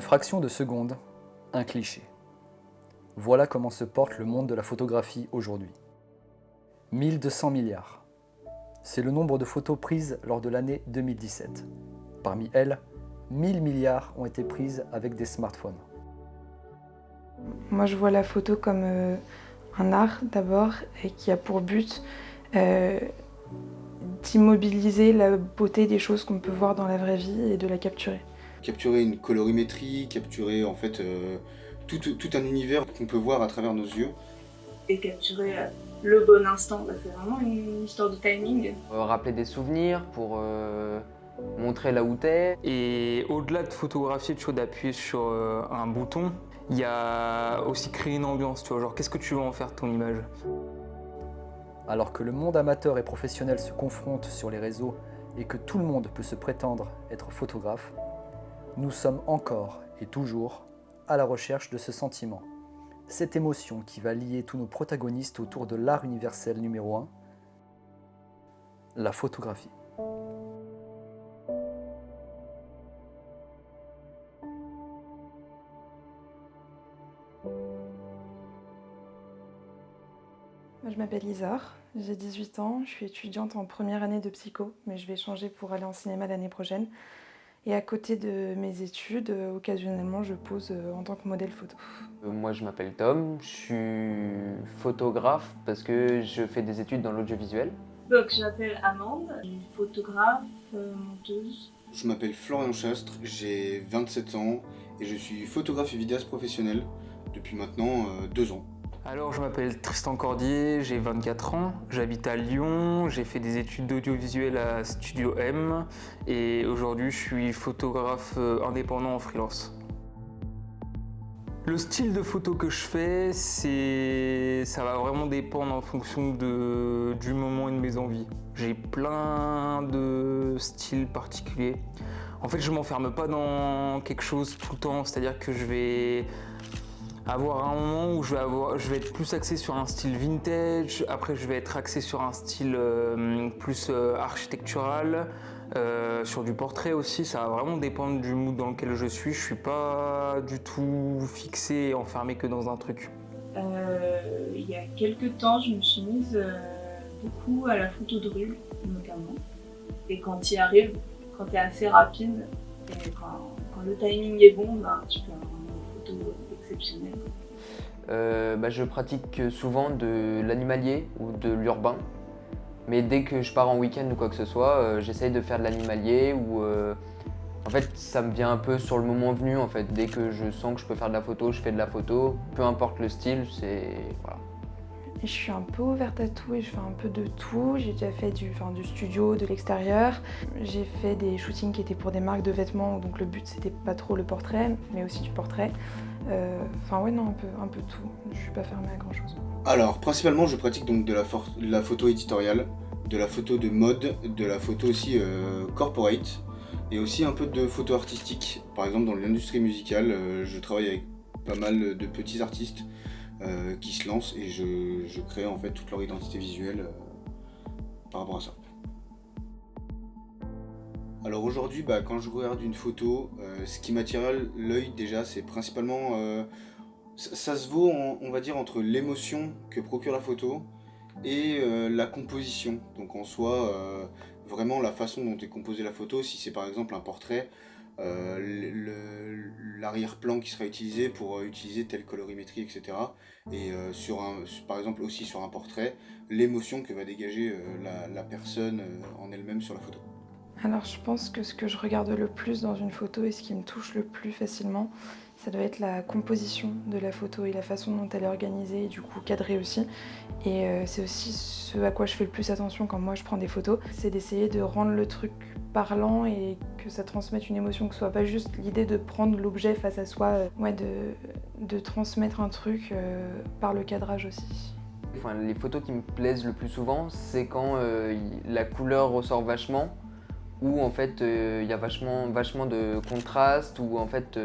fraction de seconde, un cliché. Voilà comment se porte le monde de la photographie aujourd'hui. 1200 milliards. C'est le nombre de photos prises lors de l'année 2017. Parmi elles, 1000 milliards ont été prises avec des smartphones. Moi, je vois la photo comme un art d'abord et qui a pour but d'immobiliser la beauté des choses qu'on peut voir dans la vraie vie et de la capturer. Capturer une colorimétrie, capturer en fait tout un univers qu'on peut voir à travers nos yeux. Et capturer le bon instant, c'est vraiment une histoire de timing. Rappeler des souvenirs pour montrer là où t'es. Et au-delà de photographier, tu vois, d'appuyer sur un bouton, il y a aussi créer une ambiance, tu vois, genre qu'est-ce que tu veux en faire de ton image. Alors que le monde amateur et professionnel se confrontent sur les réseaux et que tout le monde peut se prétendre être photographe, nous sommes encore et toujours à la recherche de ce sentiment, cette émotion qui va lier tous nos protagonistes autour de l'art universel numéro 1, la photographie. Moi, je m'appelle Isar, j'ai 18 ans, je suis étudiante en première année de psycho, mais je vais changer pour aller en cinéma l'année prochaine. Et à côté de mes études, occasionnellement, je pose en tant que modèle photo. Moi, je m'appelle Tom, je suis photographe parce que je fais des études dans l'audiovisuel. Donc je m'appelle Amande, je suis photographe, monteuse. Je m'appelle Florian Chastre, j'ai 27 ans et je suis photographe et vidéaste professionnel depuis maintenant 2 ans. Alors je m'appelle Tristan Cordier, j'ai 24 ans, j'habite à Lyon, j'ai fait des études d'audiovisuel à Studio M et aujourd'hui je suis photographe indépendant en freelance. Le style de photo que je fais, ça va vraiment dépendre en fonction du moment et de mes envies. J'ai plein de styles particuliers. En fait, je ne m'enferme pas dans quelque chose tout le temps, c'est-à-dire que je vais avoir un moment où je vais être plus axé sur un style vintage, après je vais être axé sur un style plus architectural, sur du portrait aussi, ça va vraiment dépendre du mood dans lequel je suis pas du tout fixé et enfermé que dans un truc. Il y a quelques temps, je me suis mise beaucoup à la photo de rue, notamment. Et quand tu y arrives, quand tu es assez rapide, et quand le timing est bon, tu peux avoir une photo exceptionnelle. Je pratique souvent de l'animalier ou de l'urbain. Mais dès que je pars en week-end ou quoi que ce soit, j'essaye de faire de l'animalier ou en fait ça me vient un peu sur le moment venu en fait. Dès que je sens que je peux faire de la photo, je fais de la photo. Peu importe le style, voilà. Et je suis un peu ouverte à tout et je fais un peu de tout. J'ai déjà fait du studio, de l'extérieur. J'ai fait des shootings qui étaient pour des marques de vêtements, donc le but c'était pas trop le portrait, mais aussi du portrait. Un peu tout. Je suis pas fermée à grand chose. Alors principalement je pratique donc de la photo éditoriale, de la photo de mode, de la photo aussi corporate et aussi un peu de photo artistique. Par exemple dans l'industrie musicale, je travaille avec pas mal de petits artistes qui se lancent et je crée en fait toute leur identité visuelle par rapport à ça. Alors aujourd'hui, quand je regarde une photo, ce qui m'attire l'œil déjà, c'est principalement, ça se vaut, on va dire, entre l'émotion que procure la photo et la composition. Donc en soi, vraiment la façon dont est composée la photo, si c'est par exemple un portrait, l'arrière-plan qui sera utilisé pour utiliser telle colorimétrie, etc. Et par exemple aussi sur un portrait, l'émotion que va dégager la personne en elle-même sur la photo. Alors je pense que ce que je regarde le plus dans une photo et ce qui me touche le plus facilement, ça doit être la composition de la photo et la façon dont elle est organisée et du coup cadrée aussi. Et c'est aussi ce à quoi je fais le plus attention quand moi je prends des photos, c'est d'essayer de rendre le truc parlant et que ça transmette une émotion, que ce soit pas juste l'idée de prendre l'objet face à soi, de transmettre un truc par le cadrage aussi. Enfin, les photos qui me plaisent le plus souvent, c'est quand la couleur ressort vachement, où en fait il y a vachement de contraste, où en fait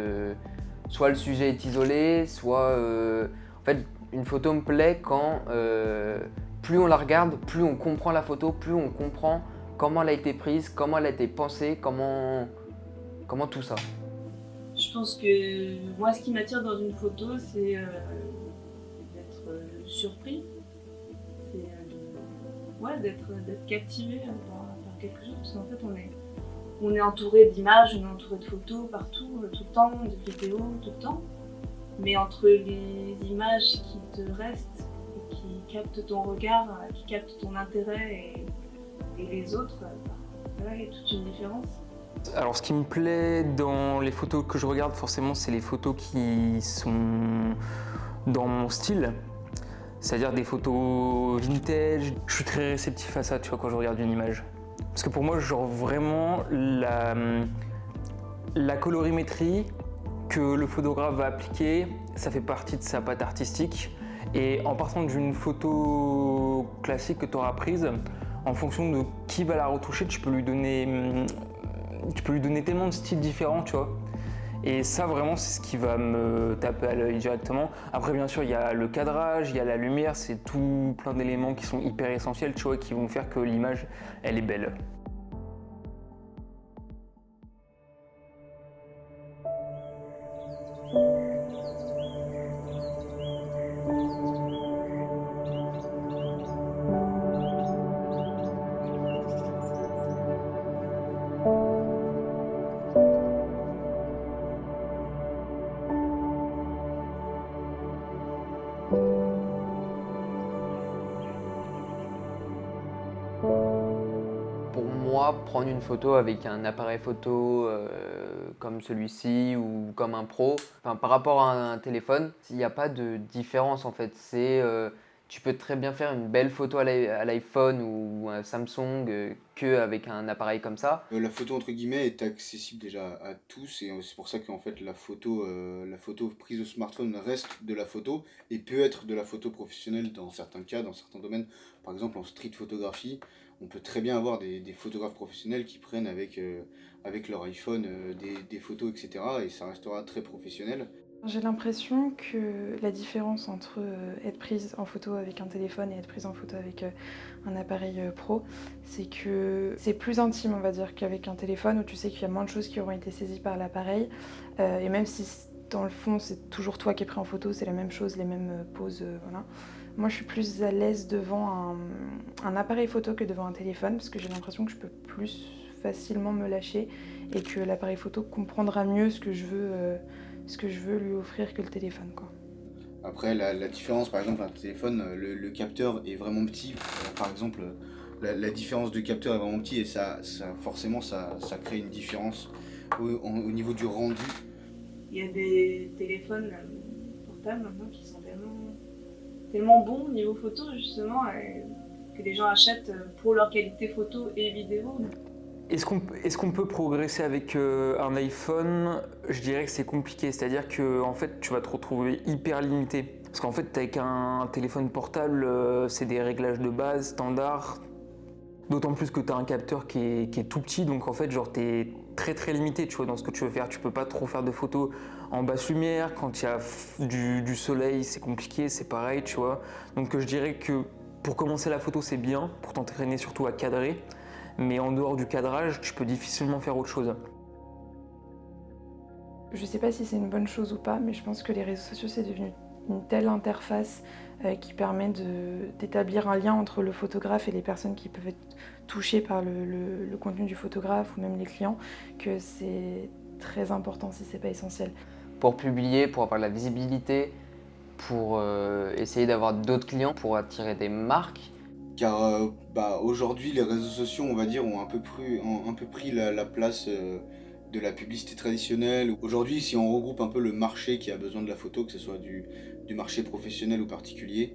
soit le sujet est isolé, soit en fait une photo me plaît quand plus on la regarde, plus on comprend la photo, plus on comprend comment elle a été prise, comment elle a été pensée, comment tout ça. Je Je pense que moi, ce qui m'attire dans une photo, c'est d'être surpris. C'est d'être captivé par quelque chose. Parce qu'en fait, on est entouré d'images, on est entouré de photos partout, tout le temps, de vidéos, tout le temps. Mais entre les images qui te restent et qui captent ton regard, qui captent ton intérêt et les autres, il y a toute une différence. Alors ce qui me plaît dans les photos que je regarde forcément, c'est les photos qui sont dans mon style. C'est-à-dire des photos vintage. Je suis très réceptif à ça, tu vois, quand je regarde une image. Parce que pour moi, genre vraiment, la colorimétrie que le photographe va appliquer, ça fait partie de sa patte artistique. Et en partant d'une photo classique que tu auras prise, en fonction de qui va la retoucher, tu peux lui donner tellement de styles différents, tu vois. Et ça, vraiment, c'est ce qui va me taper à l'œil directement. Après, bien sûr, il y a le cadrage, il y a la lumière, c'est tout plein d'éléments qui sont hyper essentiels, tu vois, qui vont faire que l'image, elle est belle. Pour moi, prendre une photo avec un appareil photo comme celui-ci ou comme un pro, par rapport à un téléphone, il n'y a pas de différence en fait. Tu peux très bien faire une belle photo à l'iPhone ou un Samsung qu'avec un appareil comme ça. La photo entre guillemets est accessible déjà à tous et c'est pour ça qu'en fait la photo prise au smartphone reste de la photo et peut être de la photo professionnelle dans certains cas, dans certains domaines. Par exemple en street photographie, on peut très bien avoir des photographes professionnels qui prennent avec leur iPhone des photos, etc. et ça restera très professionnel. J'ai l'impression que la différence entre être prise en photo avec un téléphone et être prise en photo avec un appareil pro, c'est que c'est plus intime, on va dire, qu'avec un téléphone où tu sais qu'il y a moins de choses qui auront été saisies par l'appareil. Et même si dans le fond c'est toujours toi qui es pris en photo, c'est la même chose, les mêmes poses, voilà. Moi je suis plus à l'aise devant un appareil photo que devant un téléphone parce que j'ai l'impression que je peux plus facilement me lâcher et que l'appareil photo comprendra mieux ce que je veux lui offrir que le téléphone, quoi. Après, la différence, par exemple, un téléphone, le capteur est vraiment petit. Par exemple, la différence de capteur est vraiment petit et forcément, ça crée une différence au niveau du rendu. Il y a des téléphones portables maintenant qui sont tellement bons au niveau photo, justement, que les gens achètent pour leur qualité photo et vidéo. Est-ce qu'on peut progresser avec un iPhone? Je dirais que c'est compliqué, c'est-à-dire que en fait, tu vas te retrouver hyper limité. Parce qu'en fait, avec un téléphone portable, c'est des réglages de base, standards. D'autant plus que tu as un capteur qui est tout petit, donc en fait, genre, tu es très très limité, tu vois, dans ce que tu veux faire. Tu peux pas trop faire de photos en basse lumière. Quand il y a du soleil, c'est compliqué, c'est pareil, tu vois. Donc je dirais que pour commencer la photo, c'est bien, pour t'entraîner surtout à cadrer. Mais en dehors du cadrage, tu peux difficilement faire autre chose. Je sais pas si c'est une bonne chose ou pas, mais je pense que les réseaux sociaux, c'est devenu une telle interface qui permet d'établir un lien entre le photographe et les personnes qui peuvent être touchées par le contenu du photographe ou même les clients, que c'est très important si c'est pas essentiel. Pour publier, pour avoir de la visibilité, pour essayer d'avoir d'autres clients, pour attirer des marques. Car aujourd'hui, les réseaux sociaux, on va dire, ont un peu pris la place de la publicité traditionnelle. Aujourd'hui, si on regroupe un peu le marché qui a besoin de la photo, que ce soit du marché professionnel ou particulier,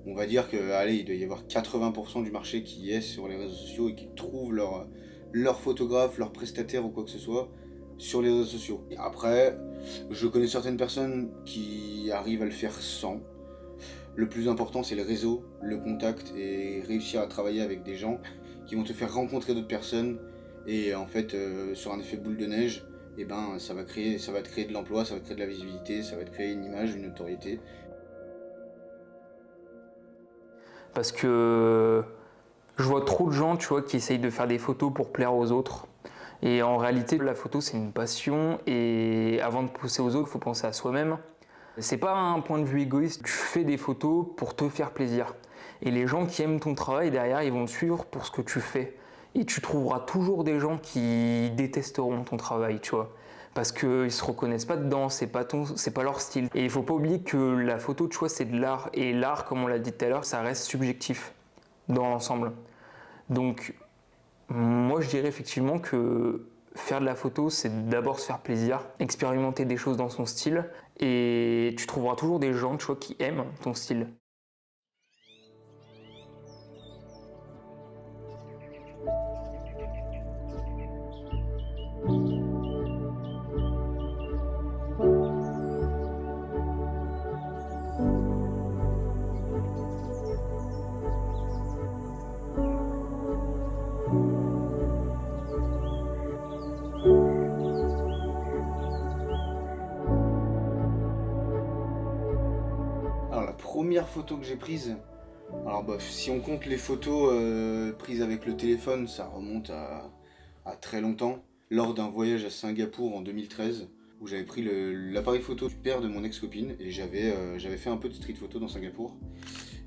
on va dire que, il doit y avoir 80% du marché qui est sur les réseaux sociaux et qui trouvent leur photographe, leur prestataire ou quoi que ce soit sur les réseaux sociaux. Après, je connais certaines personnes qui arrivent à le faire sans. Le plus important, c'est le réseau, le contact et réussir à travailler avec des gens qui vont te faire rencontrer d'autres personnes. Et en fait, sur un effet boule de neige, ça va te créer de l'emploi, ça va te créer de la visibilité, ça va te créer une image, une notoriété. Parce que je vois trop de gens, tu vois, qui essayent de faire des photos pour plaire aux autres. Et en réalité, la photo, c'est une passion et avant de penser aux autres, il faut penser à soi-même. C'est pas un point de vue égoïste, tu fais des photos pour te faire plaisir. Et les gens qui aiment ton travail, derrière, ils vont te suivre pour ce que tu fais. Et tu trouveras toujours des gens qui détesteront ton travail, tu vois. Parce qu'ils se reconnaissent pas dedans, c'est pas leur style. Et il faut pas oublier que la photo, tu vois, c'est de l'art. Et l'art, comme on l'a dit tout à l'heure, ça reste subjectif dans l'ensemble. Donc, moi, je dirais effectivement que faire de la photo, c'est d'abord se faire plaisir, expérimenter des choses dans son style, et tu trouveras toujours des gens, tu vois, qui aiment ton style. Alors la première photo que j'ai prise, alors si on compte les photos prises avec le téléphone, ça remonte à très longtemps. Lors d'un voyage à Singapour en 2013, où j'avais pris l'appareil photo du père de mon ex-copine, et j'avais fait un peu de street photo dans Singapour.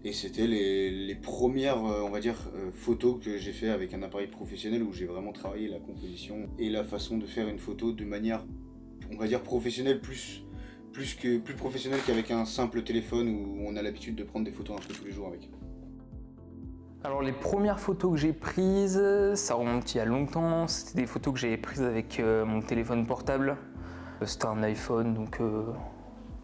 Et c'était les premières, on va dire, photos que j'ai fait avec un appareil professionnel où j'ai vraiment travaillé la composition et la façon de faire une photo de manière, on va dire, professionnelle, plus professionnelle qu'avec un simple téléphone où on a l'habitude de prendre des photos un peu tous les jours avec. Alors les premières photos que j'ai prises, ça remonte il y a longtemps, c'était des photos que j'avais prises avec mon téléphone portable. C'était un iPhone, donc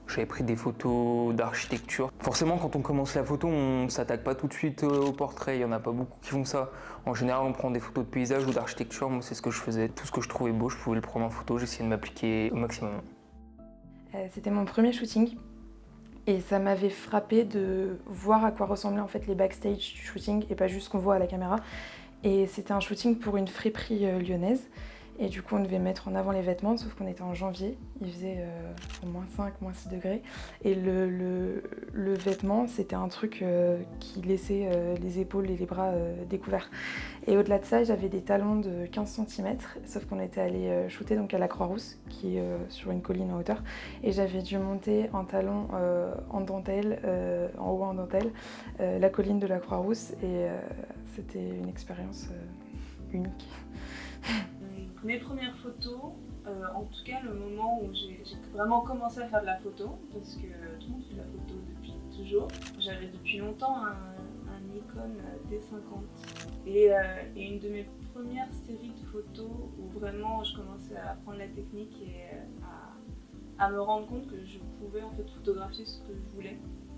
j'avais pris des photos d'architecture. Forcément, quand on commence la photo, on ne s'attaque pas tout de suite au portrait, il n'y en a pas beaucoup qui font ça. En général, on prend des photos de paysage ou d'architecture, moi c'est ce que je faisais. Tout ce que je trouvais beau, je pouvais le prendre en photo, j'essayais de m'appliquer au maximum. C'était mon premier shooting et ça m'avait frappé de voir à quoi ressemblaient en fait les backstage du shooting et pas juste ce qu'on voit à la caméra. Et c'était un shooting pour une friperie lyonnaise. Et du coup, on devait mettre en avant les vêtements, sauf qu'on était en janvier, il faisait -5, -6 degrés. Et le vêtement, c'était un truc qui laissait les épaules et les bras découverts. Et au-delà de ça, j'avais des talons de 15 cm, sauf qu'on était allé shooter donc à la Croix-Rousse, qui est sur une colline en hauteur. Et j'avais dû monter en talons en dentelle, en haut en dentelle, la colline de la Croix-Rousse. Et c'était une expérience unique. Mes premières photos, en tout cas le moment où j'ai vraiment commencé à faire de la photo, parce que tout le monde fait de la photo depuis toujours. J'avais depuis longtemps un Nikon D50 et une de mes premières séries de photos où vraiment je commençais à apprendre la technique et à me rendre compte que je pouvais en fait photographier ce que je voulais.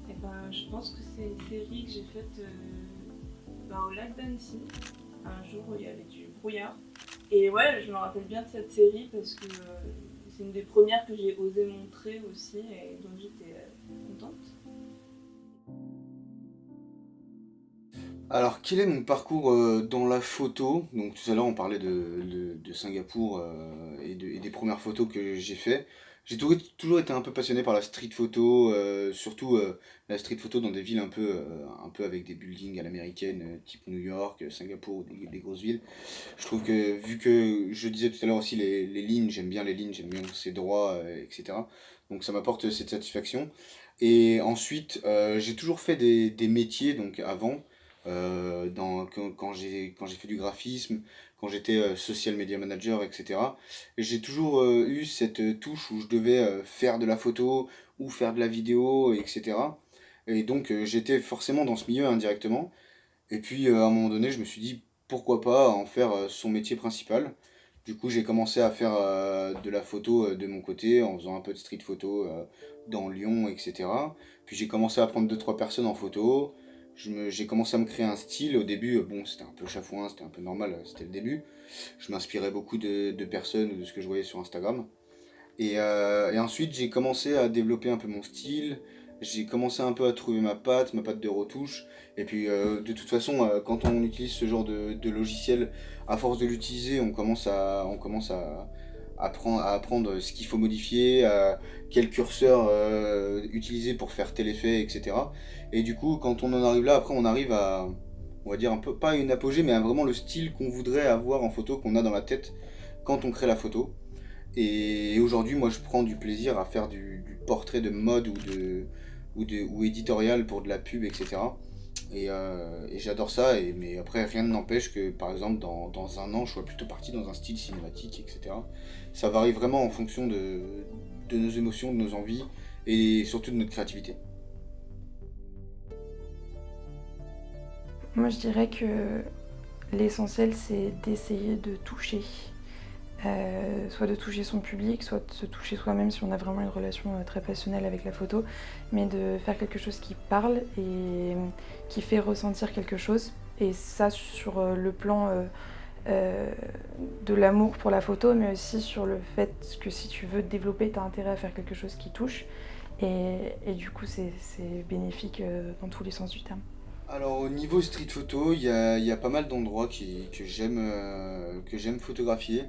Et je pense que c'est une série que j'ai faite au lac d'Annecy, un jour où il y avait du brouillard. Et ouais, je me rappelle bien de cette série parce que c'est une des premières que j'ai osé montrer aussi et donc j'étais contente. Alors, quel est mon parcours dans la photo? Donc tout à l'heure on parlait de Singapour et des premières photos que j'ai fait. J'ai toujours été un peu passionné par la street photo, surtout la street photo dans des villes un peu avec des buildings à l'américaine, type New York, Singapour, des grosses villes. Je trouve que, vu que je disais tout à l'heure aussi les lignes, j'aime bien les lignes, j'aime bien ces droits, etc. Donc ça m'apporte cette satisfaction. Et ensuite, j'ai toujours fait des métiers, donc avant, quand j'ai fait du graphisme, quand j'étais social media manager, etc. Et j'ai toujours eu cette touche où je devais faire de la photo ou faire de la vidéo, etc. Et donc j'étais forcément dans ce milieu indirectement. Et puis à un moment donné, je me suis dit pourquoi pas en faire son métier principal. Du coup, j'ai commencé à faire de la photo de mon côté, en faisant un peu de street photo dans Lyon, etc. Puis j'ai commencé à prendre 2-3 personnes en photo. J'ai commencé à me créer un style. Au début, c'était un peu chafouin, c'était un peu normal, c'était le début. Je m'inspirais beaucoup de personnes ou de ce que je voyais sur Instagram. Et ensuite, j'ai commencé à développer un peu mon style. J'ai commencé un peu à trouver ma patte de retouche. Et puis, de toute façon, quand on utilise ce genre de logiciel, à force de l'utiliser, on commence à apprendre ce qu'il faut modifier, quel curseur utiliser pour faire tel effet, etc. Et du coup, quand on en arrive là, après on arrive à, on va dire un peu, pas une apogée, mais à vraiment le style qu'on voudrait avoir en photo, qu'on a dans la tête quand on crée la photo. Et aujourd'hui, moi, je prends du plaisir à faire du portrait de mode ou éditorial pour de la pub, etc. Et j'adore ça, mais après, rien ne n'empêche que, par exemple, dans un an, je sois plutôt parti dans un style cinématique, etc. Ça varie vraiment en fonction de nos émotions, de nos envies, et surtout de notre créativité. Moi, je dirais que l'essentiel, c'est d'essayer de toucher. Soit de toucher son public, soit de se toucher soi-même si on a vraiment une relation très passionnelle avec la photo, mais de faire quelque chose qui parle et qui fait ressentir quelque chose. Et ça sur le plan de l'amour pour la photo, mais aussi sur le fait que si tu veux te développer, tu as intérêt à faire quelque chose qui touche. Et du coup, c'est bénéfique dans tous les sens du terme. Alors au niveau street photo, il y a pas mal d'endroits que j'aime photographier.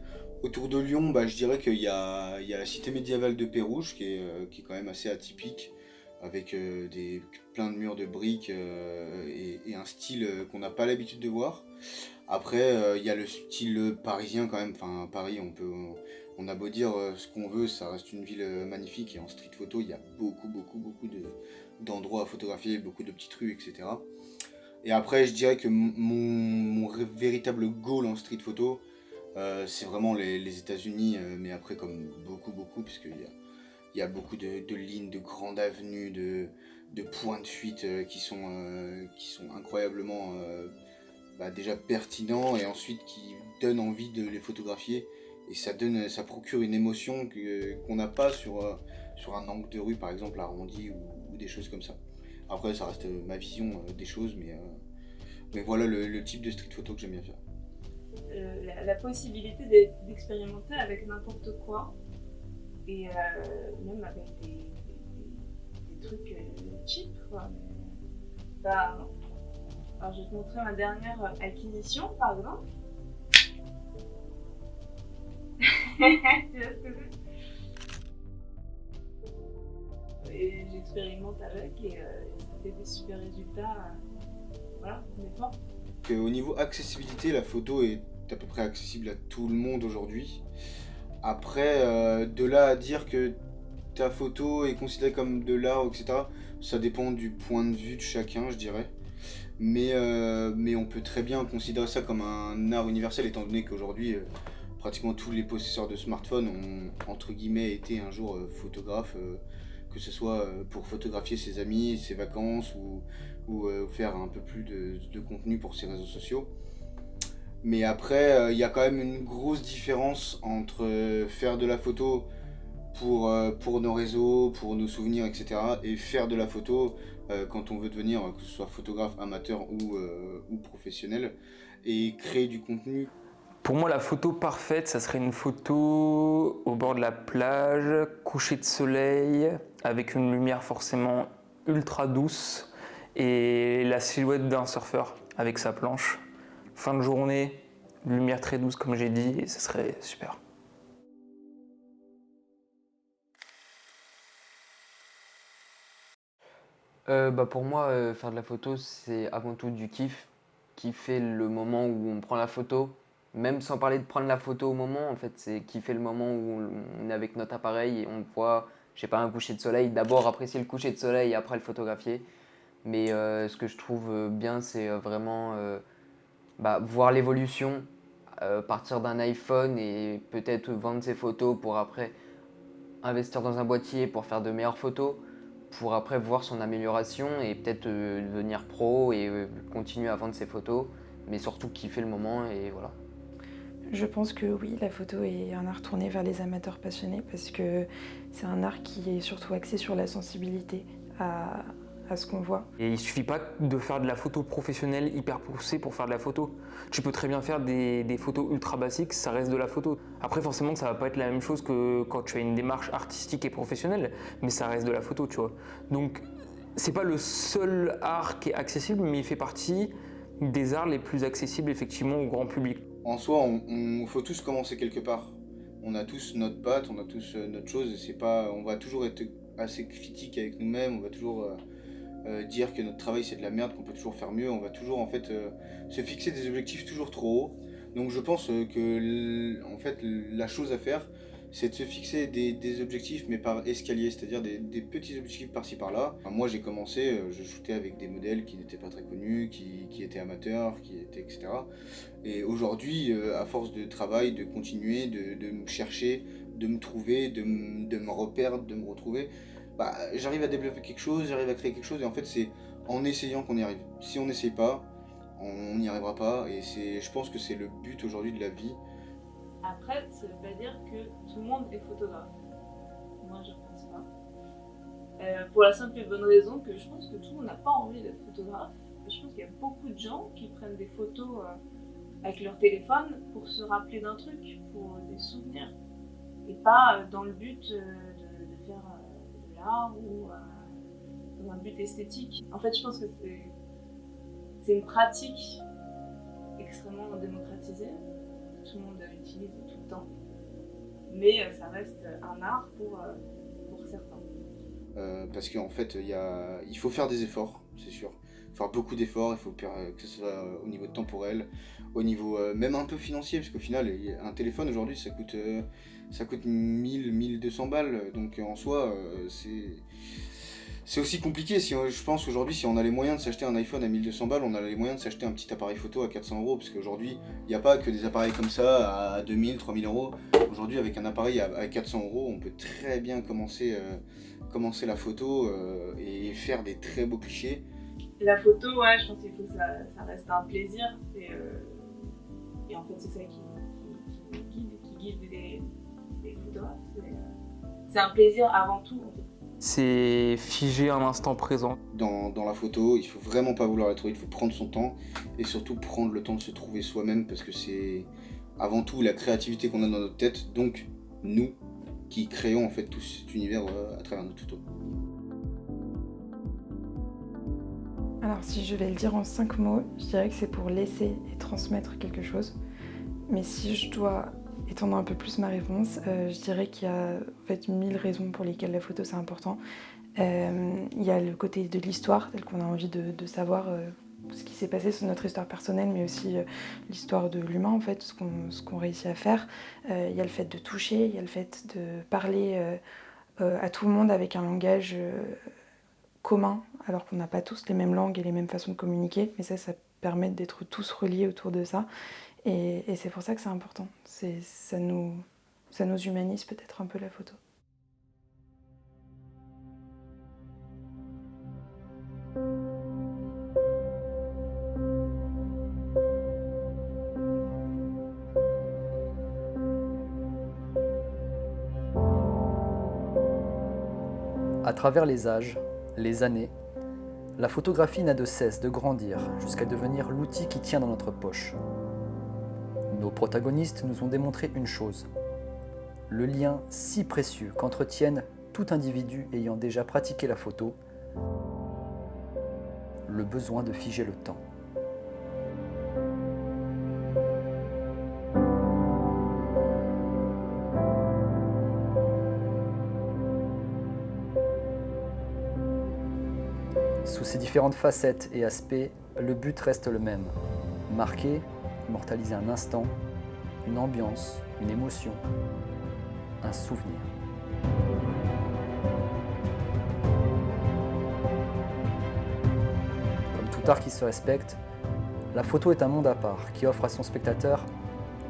Autour de Lyon, je dirais qu'il y a la cité médiévale de Pérouge qui est quand même assez atypique, avec plein de murs de briques et un style qu'on n'a pas l'habitude de voir. Après, il y a le style parisien quand même. Enfin, Paris, on a beau dire ce qu'on veut, ça reste une ville magnifique, et en street photo, il y a beaucoup d'endroits à photographier, beaucoup de petites rues, etc. Et après, je dirais que mon véritable goal en street photo, c'est vraiment les États-Unis, mais après, comme beaucoup, puisqu'il y a beaucoup de lignes, de grandes avenues, de points de fuite qui sont incroyablement déjà pertinents, et ensuite qui donnent envie de les photographier. Et ça procure une émotion qu'on n'a pas sur un angle de rue, par exemple, arrondi ou des choses comme ça. Après, ça reste ma vision des choses, mais voilà le type de street photo que j'aime bien faire. La possibilité d'expérimenter avec n'importe quoi, et même avec des trucs cheap, quoi. Alors je vais te montrer ma dernière acquisition, par exemple. Tu vois ce que c'est? Et j'expérimente avec, et ça fait des super résultats. Voilà, on est fort. Au niveau accessibilité, la photo est à peu près accessible à tout le monde aujourd'hui. Après, de là à dire que ta photo est considérée comme de l'art, etc., ça dépend du point de vue de chacun, je dirais. Mais on peut très bien considérer ça comme un art universel, étant donné qu'aujourd'hui, pratiquement tous les possesseurs de smartphones ont, entre guillemets, été un jour photographes, que ce soit pour photographier ses amis, ses vacances, ou faire un peu plus de contenu pour ses réseaux sociaux. Mais après, il y a quand même une grosse différence entre faire de la photo pour nos réseaux, pour nos souvenirs, etc., et faire de la photo quand on veut devenir, que ce soit photographe amateur ou professionnel, et créer du contenu. Pour moi, la photo parfaite, ça serait une photo au bord de la plage, coucher de soleil, avec une lumière forcément ultra douce, et la silhouette d'un surfeur avec sa planche. Fin de journée, lumière très douce comme j'ai dit, et ça serait super. Pour moi, faire de la photo, c'est avant tout du kiff. Kiffer le moment où on prend la photo. Même sans parler de prendre la photo au moment, en fait, c'est kiffer le moment où on est avec notre appareil et on voit, je sais pas, un coucher de soleil. D'abord apprécier le coucher de soleil et après le photographier. Mais ce que je trouve bien, c'est vraiment voir l'évolution, partir d'un iPhone et peut-être vendre ses photos pour après investir dans un boîtier pour faire de meilleures photos, pour après voir son amélioration et peut-être devenir pro et continuer à vendre ses photos, mais surtout kiffer le moment et voilà. Je pense que oui, la photo est un art tourné vers les amateurs passionnés parce que c'est un art qui est surtout axé sur la sensibilité à ce qu'on voit. Et il suffit pas de faire de la photo professionnelle hyper poussée pour faire de la photo. Tu peux très bien faire des photos ultra basiques, ça reste de la photo. Après forcément ça va pas être la même chose que quand tu as une démarche artistique et professionnelle, mais ça reste de la photo, tu vois. Donc c'est pas le seul art qui est accessible, mais il fait partie des arts les plus accessibles effectivement au grand public. En soi, on faut tous commencer quelque part. On a tous notre patte, on a tous notre chose, et c'est pas, on va toujours être assez critique avec nous-mêmes, on va toujours dire que notre travail c'est de la merde, qu'on peut toujours faire mieux, on va toujours en fait se fixer des objectifs toujours trop hauts. Donc je pense que en fait, la chose à faire, c'est de se fixer des objectifs, mais par escalier, c'est-à-dire des petits objectifs par-ci par-là. Enfin, moi j'ai commencé, je shootais avec des modèles qui n'étaient pas très connus, qui étaient amateurs, etc. Et aujourd'hui, à force de travail, de continuer, de me chercher, de me trouver, de me reperdre, de me retrouver, bah, j'arrive à développer quelque chose, j'arrive à créer quelque chose, et en fait c'est en essayant qu'on y arrive. Si on n'essaye pas, on n'y arrivera pas, et je pense que c'est le but aujourd'hui de la vie. Après, ça veut pas dire que tout le monde est photographe. Moi, je pense pas. Pour la simple et bonne raison que je pense que tout le monde n'a pas envie d'être photographe. Je pense qu'il y a beaucoup de gens qui prennent des photos avec leur téléphone pour se rappeler d'un truc, pour des souvenirs, et pas dans le but de faire de l'art ou dans un but esthétique. En fait, je pense que c'est une pratique extrêmement démocratisée. Tout le monde l'utilise tout le temps, mais ça reste un art pour certains. Parce qu'en fait, il faut faire des efforts, c'est sûr. Il faut faire beaucoup d'efforts, il faut que ce soit au niveau temporel, au niveau même un peu financier, parce qu'au final, un téléphone aujourd'hui, ça coûte 1200 balles, donc en soi, c'est aussi compliqué. Je pense qu'aujourd'hui, si on a les moyens de s'acheter un iPhone à 1200 balles, on a les moyens de s'acheter un petit appareil photo à 400 €, parce qu'aujourd'hui, il n'y a pas que des appareils comme ça à 2000, 3000 €. Aujourd'hui, avec un appareil à 400 €, on peut très bien commencer la photo et faire des très beaux clichés. La photo, ouais, je pense qu'il faut que ça reste un plaisir. Et en fait, c'est ça qui guide les photographes. C'est un plaisir avant tout, en fait. C'est figer un instant présent. Dans la photo, il faut vraiment pas vouloir la trouver, il faut prendre son temps et surtout prendre le temps de se trouver soi-même, parce que c'est avant tout la créativité qu'on a dans notre tête, donc nous qui créons en fait tout cet univers à travers notre photo. Alors si je vais le dire en 5 mots, je dirais que c'est pour laisser et transmettre quelque chose. Mais si je dois étendre un peu plus ma réponse, je dirais qu'il y a en fait 1000 raisons pour lesquelles la photo c'est important. Il y a le côté de l'histoire, tel qu'on a envie de savoir ce qui s'est passé sur notre histoire personnelle, mais aussi l'histoire de l'humain en fait, ce qu'on réussit à faire. Il y a le fait de toucher, il y a le fait de parler à tout le monde avec un langage commun, alors qu'on n'a pas tous les mêmes langues et les mêmes façons de communiquer, mais ça permet d'être tous reliés autour de ça. Et c'est pour ça que c'est important. Ça nous humanise peut-être un peu la photo. À travers les âges, les années, la photographie n'a de cesse de grandir jusqu'à devenir l'outil qui tient dans notre poche. Nos protagonistes nous ont démontré une chose, le lien si précieux qu'entretiennent tout individu ayant déjà pratiqué la photo, le besoin de figer le temps. Sous ces différentes facettes et aspects, le but reste le même, marquer, immortaliser un instant, une ambiance, une émotion, un souvenir. Comme tout art qui se respecte, la photo est un monde à part qui offre à son spectateur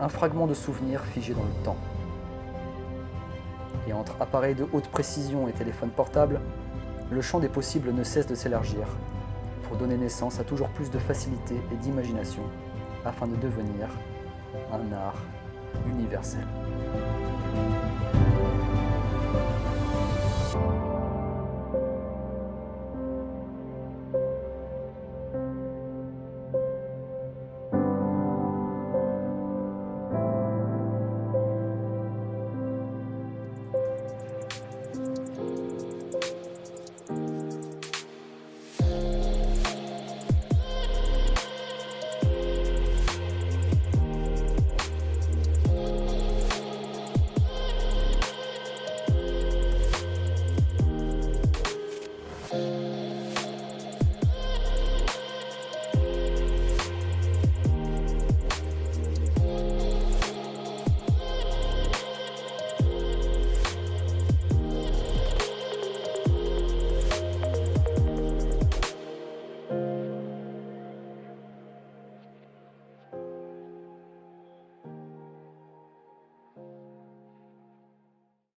un fragment de souvenir figé dans le temps. Et entre appareils de haute précision et téléphones portables, le champ des possibles ne cesse de s'élargir pour donner naissance à toujours plus de facilité et d'imagination afin de devenir un art universel.